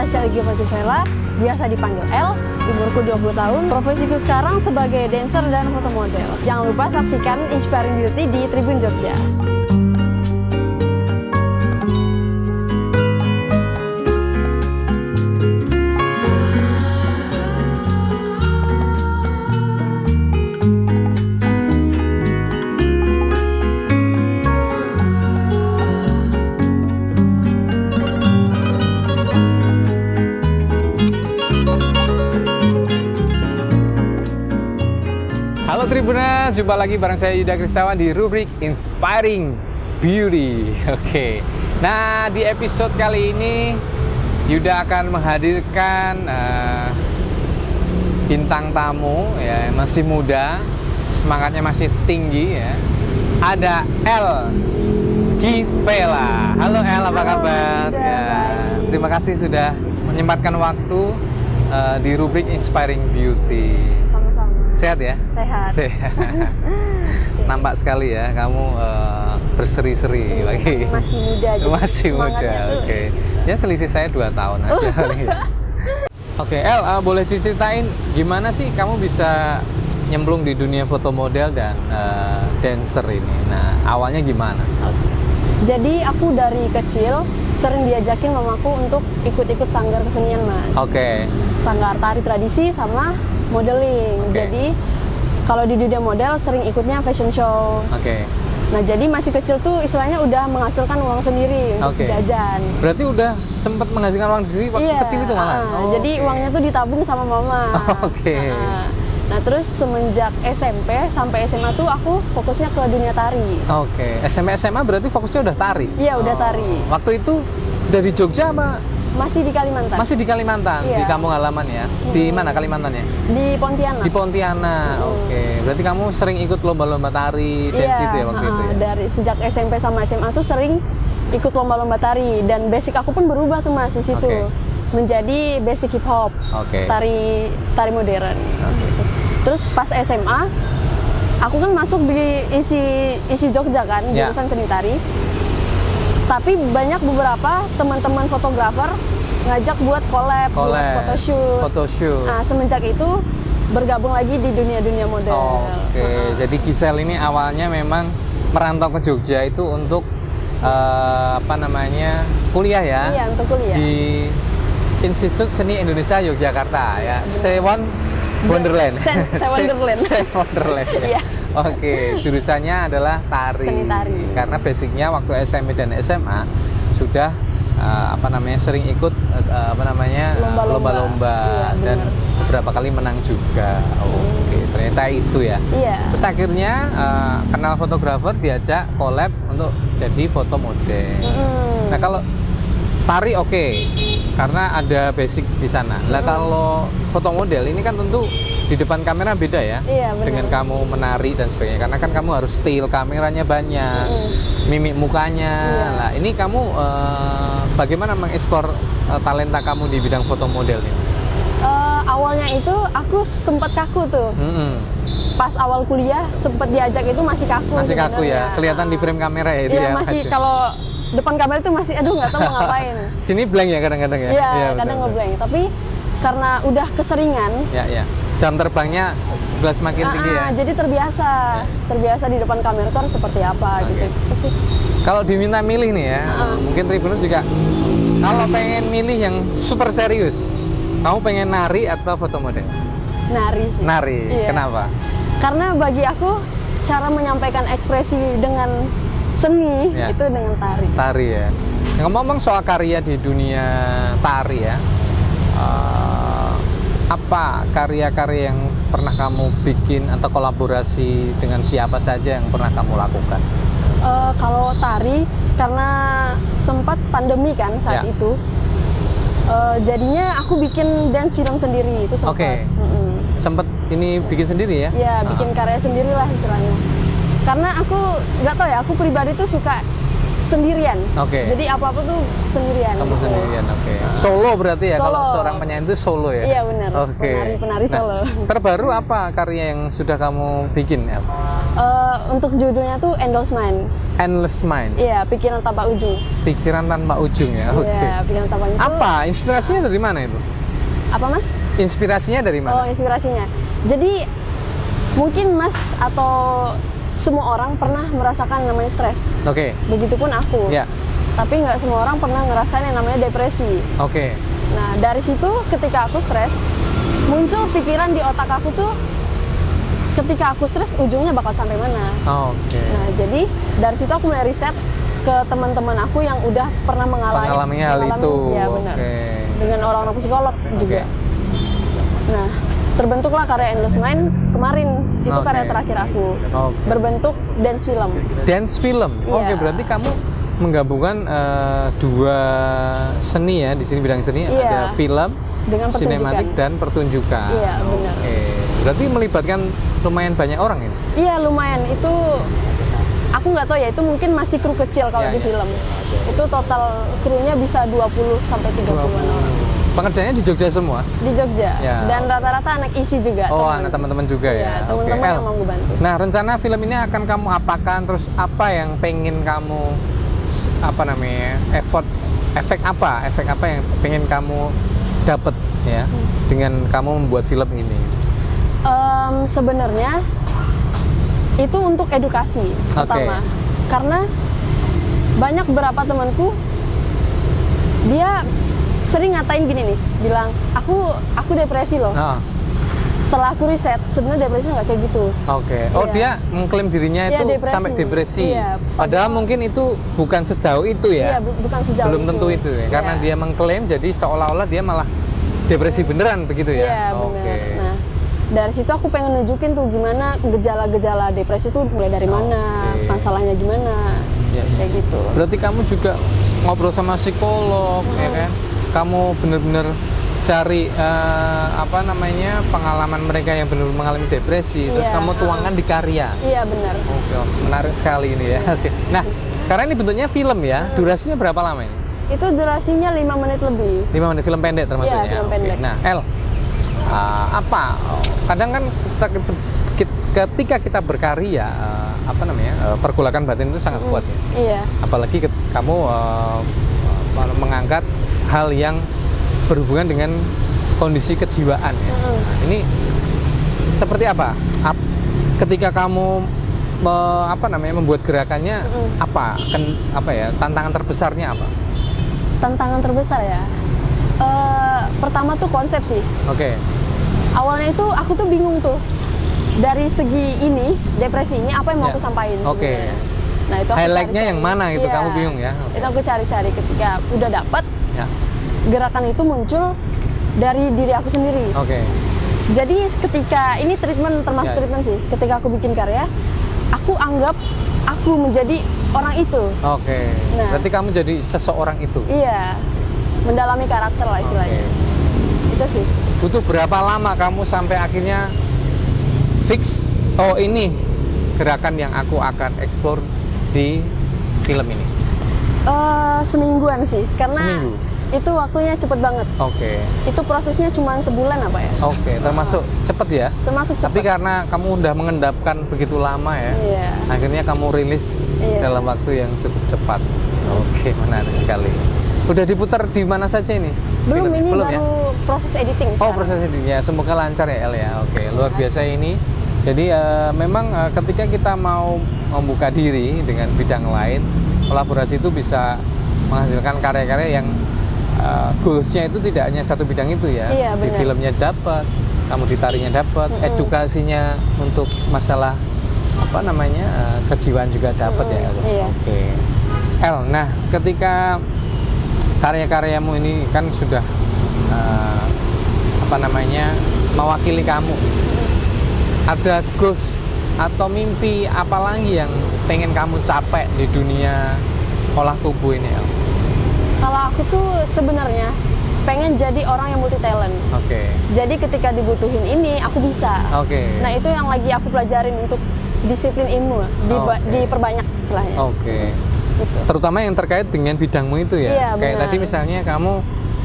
Tasya Egi Fatusela, biasa dipanggil El, umurku 20 tahun, profesiku sekarang sebagai dancer dan foto model. Jangan lupa saksikan Inspiring Beauty di Tribun Jogja. Halo Tribuners, jumpa lagi bareng saya Yuda Kristawan di rubrik Inspiring Beauty. Oke, nah di episode kali ini Yuda akan menghadirkan bintang tamu ya, masih muda, semangatnya masih tinggi ya. Ada El Givela. Halo El, apa kabar? Ya, terima kasih sudah menyempatkan waktu di rubrik Inspiring Beauty. Sehat ya? Sehat. Sehat. Nampak sekali ya, kamu berseri-seri lagi. Masih muda aja. Masih muda, oke. Ya selisih saya 2 tahun aja. Oke, El, boleh ceritain gimana sih kamu bisa nyemplung di dunia foto model dan dancer ini? Nah, awalnya gimana? Jadi aku dari kecil sering diajakin mamaku untuk ikut-ikut sanggar kesenian, Mas. Oke. Sanggar tari tradisi sama modeling. Jadi kalau di dunia model sering ikutnya fashion show. Nah, jadi masih kecil tuh istilahnya udah menghasilkan uang sendiri untuk jajan. Berarti udah sempat menghasilkan uang sendiri waktu kecil itu malah? Jadi uangnya tuh ditabung sama mama. Nah, terus semenjak SMP sampai SMA tuh aku fokusnya ke dunia tari. SMP SMA berarti fokusnya udah tari? Iya, udah tari. Waktu itu dari Jogja apa? Masih di Kalimantan. Masih di Kalimantan, di kampung halaman ya? Di mana Kalimantannya? Di Pontianak. Di Pontianak, Berarti kamu sering ikut lomba-lomba tari, dance itu ya waktu itu ya? Dari sejak SMP sama SMA tuh sering ikut lomba-lomba tari. Dan basic aku pun berubah tuh, Mas, di situ. Menjadi basic hip hop, tari modern. Terus pas SMA, aku kan masuk di isi Jogja kan, jurusan seni tari. Tapi banyak beberapa teman-teman fotografer ngajak buat collab, buat photoshoot. Nah, semenjak itu bergabung lagi di dunia model. Jadi Gisel ini awalnya memang merantau ke Jogja itu untuk kuliah ya? Iya, untuk kuliah. Di Institut Seni Indonesia Yogyakarta ya, Sewon Wonderland. Wonderland. Ya. Jurusannya adalah tari. Seni tari. Karena basicnya waktu SMP dan SMA sudah sering ikut lomba-lomba dan beberapa kali menang juga. Ternyata itu ya. Terus akhirnya kenal fotografer, diajak collab untuk jadi foto model. Nah, kalau tari karena ada basic di sana. Lah kalau foto model ini kan tentu di depan kamera beda ya. Dengan kamu menari dan sebagainya. Karena kan kamu harus still kameranya banyak, mimik mukanya. Lah ini kamu bagaimana mengeksplor talenta kamu di bidang foto model ini? Awalnya itu aku sempat kaku tuh. Pas awal kuliah sempat diajak itu masih kaku. Masih kaku ya. Kelihatan di frame kamera ya itu ya. Masih kalau depan kamera itu masih nggak tahu mau ngapain. Sini blank ya kadang-kadang ya? Iya, kadang ngeblank. Tapi karena udah keseringan, jam terbangnya udah semakin tinggi ya? Jadi terbiasa di depan kamera itu harus seperti apa gitu. Kalau diminta milih nih ya, mungkin Tribuners juga, kalau pengen milih yang super serius, kamu pengen nari atau foto model? Nari sih. Nari, kenapa? Karena bagi aku, cara menyampaikan ekspresi dengan seni itu dengan tari. Tari ya. Ngomong soal karya di dunia tari ya, apa karya-karya yang pernah kamu bikin atau kolaborasi dengan siapa saja yang pernah kamu lakukan? Kalau tari, karena sempat pandemi kan saat itu, jadinya aku bikin dance film sendiri itu sempat. Sempat ini bikin sendiri ya? Iya, bikin karya sendiri lah istilahnya. Karena aku nggak tahu ya, aku pribadi tuh suka sendirian. Jadi apa-apa tuh sendirian. Kamu sendirian, Solo berarti ya, solo. kalau seorang penyanyi itu solo ya? Iya benar, penari solo. Terbaru apa karya yang sudah kamu bikin, El? Untuk judulnya tuh Endless Mind. Endless Mind? Iya, pikiran tanpa ujung. Pikiran tanpa ujung ya, Iya, pikiran tanpa ujung. Apa? Inspirasinya dari mana itu? Apa Mas? Inspirasinya dari mana? Oh, inspirasinya. Jadi mungkin Mas atau semua orang pernah merasakan namanya stres. Begitupun aku. Tapi nggak semua orang pernah ngerasain yang namanya depresi. Nah, dari situ ketika aku stres, muncul pikiran di otak aku tuh, ketika aku stres ujungnya bakal sampai mana. Nah, jadi dari situ aku mulai riset ke teman-teman aku yang udah pernah mengalami hal itu. Ya benar. Dengan orang-orang psikolog juga. Nah, terbentuklah karya Endless Mind kemarin. Itu karya terakhir aku. Berbentuk dance film. Dance film? Berarti kamu menggabungkan dua seni ya, di sini bidang seni, ada film, dengan sinematik dan pertunjukan. Iya, benar. Berarti melibatkan lumayan banyak orang ini? Iya, lumayan. Itu aku nggak tahu ya, itu mungkin masih kru kecil kalau di film. Itu total krunya bisa 20 sampai 30-an orang. Pengerjaannya di Jogja semua? Di Jogja. Dan rata-rata anak isi juga. Anak teman-teman juga ya. Teman-teman yang mau bantu. Nah, rencana film ini akan kamu apakan? Terus apa yang pengen kamu efek apa yang pengen kamu dapat ya dengan kamu membuat film ini? Sebenarnya itu untuk edukasi pertama, karena banyak beberapa temanku dia sering ngatain gini nih, bilang aku depresi loh. Setelah aku riset, sebenarnya depresi nggak kayak gitu. Dia mengklaim dirinya itu sampai depresi. Padahal mungkin itu bukan sejauh itu ya. Bukan sejauh belum tentu itu ya. Karena dia mengklaim, jadi seolah-olah dia malah depresi beneran begitu ya. Iya, benar. Nah, dari situ aku pengen nunjukin tuh gimana gejala-gejala depresi itu mulai dari mana, masalahnya gimana, kayak gitu. Berarti kamu juga ngobrol sama psikolog, ya kan? Kamu bener-bener cari pengalaman mereka yang benar mengalami depresi, terus kamu tuangkan di karya. Iya, benar. Menarik sekali ini ya. Nah, karena ini bentuknya film ya, durasinya berapa lama ini? Itu durasinya 5 menit lebih. 5 menit, film pendek termasuknya? Iya, film pendek. Nah, El, kadang kan ketika kita berkarya, pergolakan batin itu sangat kuat ya? Iya. Apalagi kamu mengangkat hal yang berhubungan dengan kondisi kejiwaan ya. Ini seperti apa? Ketika kamu membuat gerakannya, tantangan terbesarnya apa? Tantangan terbesar ya, pertama tuh konsep sih. Awalnya itu aku tuh bingung tuh, dari segi ini, depresi ini apa yang mau aku sampaikan sebenarnya. Nah, itu highlightnya yang mana gitu, kamu bingung ya? Itu aku cari-cari, ketika udah dapat, gerakan itu muncul dari diri aku sendiri. Jadi ketika ini termasuk treatment sih, ketika aku bikin karya, aku anggap aku menjadi orang itu. Nah, berarti kamu jadi seseorang itu? Iya, mendalami karakter lah istilahnya. Itu sih. Butuh berapa lama kamu sampai akhirnya fix, ini gerakan yang aku akan eksplor di film ini? Semingguan sih, karena seminggu? Itu waktunya cepet banget. Itu prosesnya cuma sebulan apa ya? Termasuk cepet ya? Termasuk cepet. Tapi karena kamu udah mengendapkan begitu lama ya, akhirnya kamu rilis dalam waktu yang cukup cepat. Menarik sekali. Udah diputar di mana saja ini? Belum, ini belum baru ya? Proses editing sekarang. Proses editing ya, semoga lancar ya El ya. Luar biasa ini. Jadi memang ketika kita mau membuka diri dengan bidang lain, kolaborasi itu bisa menghasilkan karya-karya yang goalsnya itu tidak hanya satu bidang itu ya. Di filmnya dapat, kamu ditarinya dapat, edukasinya untuk masalah kejiwaan juga dapat ya El. El, nah ketika karya-karyamu ini kan sudah mewakili kamu, ada goals atau mimpi apa lagi yang pengen kamu capai di dunia olah tubuh ini El? Kalau aku tuh sebenarnya pengen jadi orang yang multi talent. Jadi ketika dibutuhin ini aku bisa. Nah, itu yang lagi aku pelajarin untuk disiplin ilmu, diperbanyak istilahnya. Gitu. Terutama yang terkait dengan bidangmu itu ya. Iya, kayak benar. tadi misalnya kamu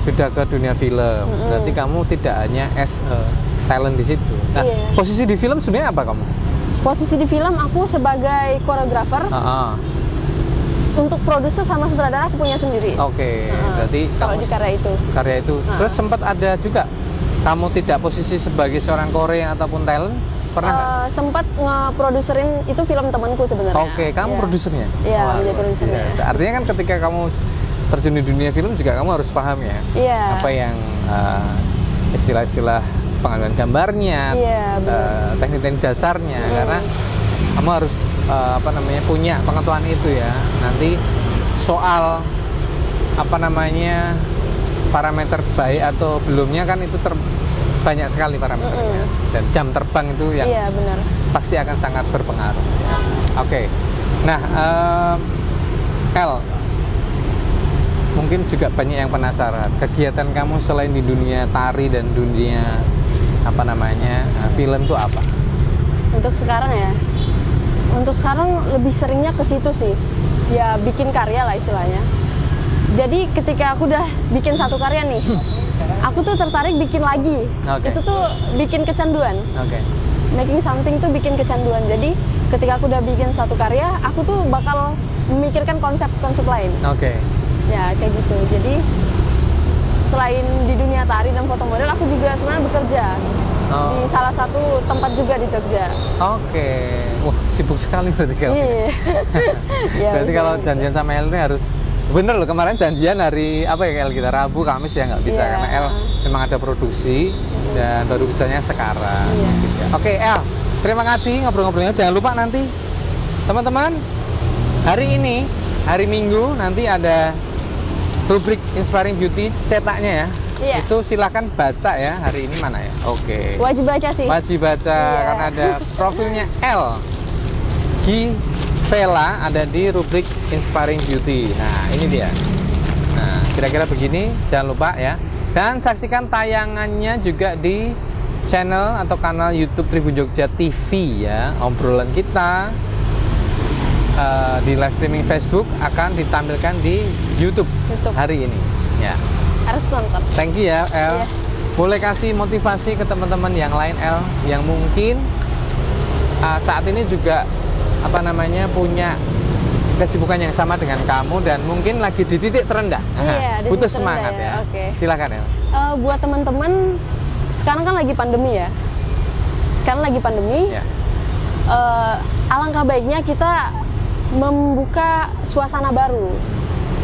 sudah ke dunia film, berarti kamu tidak hanya as a talent di situ. Nah, posisi di film sebenarnya apa kamu? Posisi di film aku sebagai koreografer. Untuk produser sama sutradara aku punya sendiri. Oke, berarti kalau di karya itu. Terus sempat ada juga kamu tidak posisi sebagai seorang Korea ataupun talent? Pernah nggak? Sempat ngeproduserin itu film temanku sebenarnya. Oke, kamu produsernya? Iya, menjadi produsernya. Ya. Artinya kan ketika kamu terjun di dunia film juga kamu harus paham ya. Iya. Apa yang istilah-istilah pengambilan gambarnya, teknik-teknik dasarnya, karena kamu harus punya pengetahuan itu ya. Nanti soal parameter baik atau belumnya kan itu banyak sekali parameternya. Dan jam terbang itu yang benar. pasti akan sangat berpengaruh. Oke. Nah, El, mungkin juga banyak yang penasaran kegiatan kamu selain di dunia tari dan dunia film itu apa? Untuk sekarang ya, untuk sekarang lebih seringnya ke situ sih, ya bikin karya lah istilahnya. Jadi ketika aku udah bikin satu karya nih, aku tuh tertarik bikin lagi. Itu tuh bikin kecanduan. Making something tuh bikin kecanduan. Jadi ketika aku udah bikin satu karya, aku tuh bakal memikirkan konsep-konsep lain. Ya kayak gitu. Jadi selain di dunia tari dan foto model, aku juga sebenarnya bekerja di salah satu tempat juga di Jogja. Wah, sibuk sekali berarti kamu. Berarti kalau janjian sama El ini harus bener loh. Kemarin janjian hari apa ya El, kita Rabu, Kamis ya nggak bisa karena El memang ada produksi dan baru bisanya sekarang. Oke, El, terima kasih ngobrol-ngobrolnya. Jangan lupa nanti teman-teman, hari Minggu nanti ada rubrik Inspiring Beauty cetaknya ya. Itu silahkan baca ya. Hari ini mana ya? Wajib baca sih. Wajib baca karena ada profilnya El Vela ada di rubrik Inspiring Beauty. Nah, ini dia. Nah, kira-kira begini, jangan lupa ya. Dan saksikan tayangannya juga di channel atau kanal YouTube Tribun Jogja TV ya. Obrolan kita di live streaming Facebook akan ditampilkan di YouTube hari ini ya. Harus nonton. Thank you ya El. Boleh kasih motivasi ke teman-teman yang lain El, yang mungkin saat ini juga punya kesibukan yang sama dengan kamu dan mungkin lagi di titik terendah. Butuh semangat ya. Silakan El. Buat teman-teman, sekarang kan lagi pandemi ya. Alangkah baiknya kita membuka suasana baru.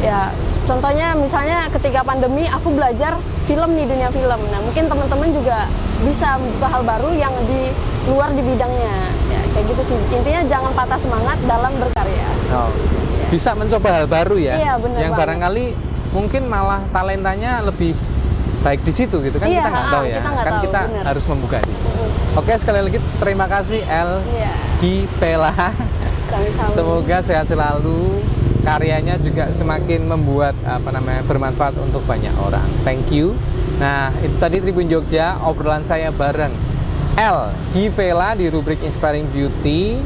Ya, contohnya misalnya ketika pandemi aku belajar film di dunia film. Nah, mungkin teman-teman juga bisa membuka hal baru yang di luar di bidangnya. Ya, kayak gitu sih. Intinya jangan patah semangat dalam berkarya. Bisa mencoba hal baru ya. Bener yang banget. Barangkali mungkin malah talentanya lebih baik di situ gitu kan, kita nggak tahu ya. Kita harus membuka itu. Oke, sekali lagi terima kasih El Vela. Semoga sehat selalu, karyanya juga semakin membuat bermanfaat untuk banyak orang. Thank you. Nah, itu tadi Tribun Jogja, obrolan saya bareng El Vela di rubrik Inspiring Beauty.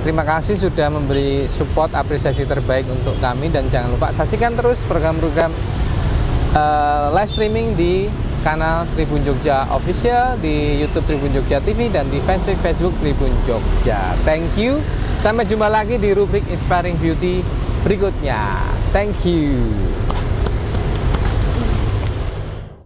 Terima kasih sudah memberi support, apresiasi terbaik untuk kami, dan jangan lupa saksikan terus program-program live streaming di kanal Tribun Jogja Official, di YouTube Tribun Jogja TV, dan di fanpage Facebook Tribun Jogja. Thank you. Sampai jumpa lagi di rubrik Inspiring Beauty berikutnya. Thank you.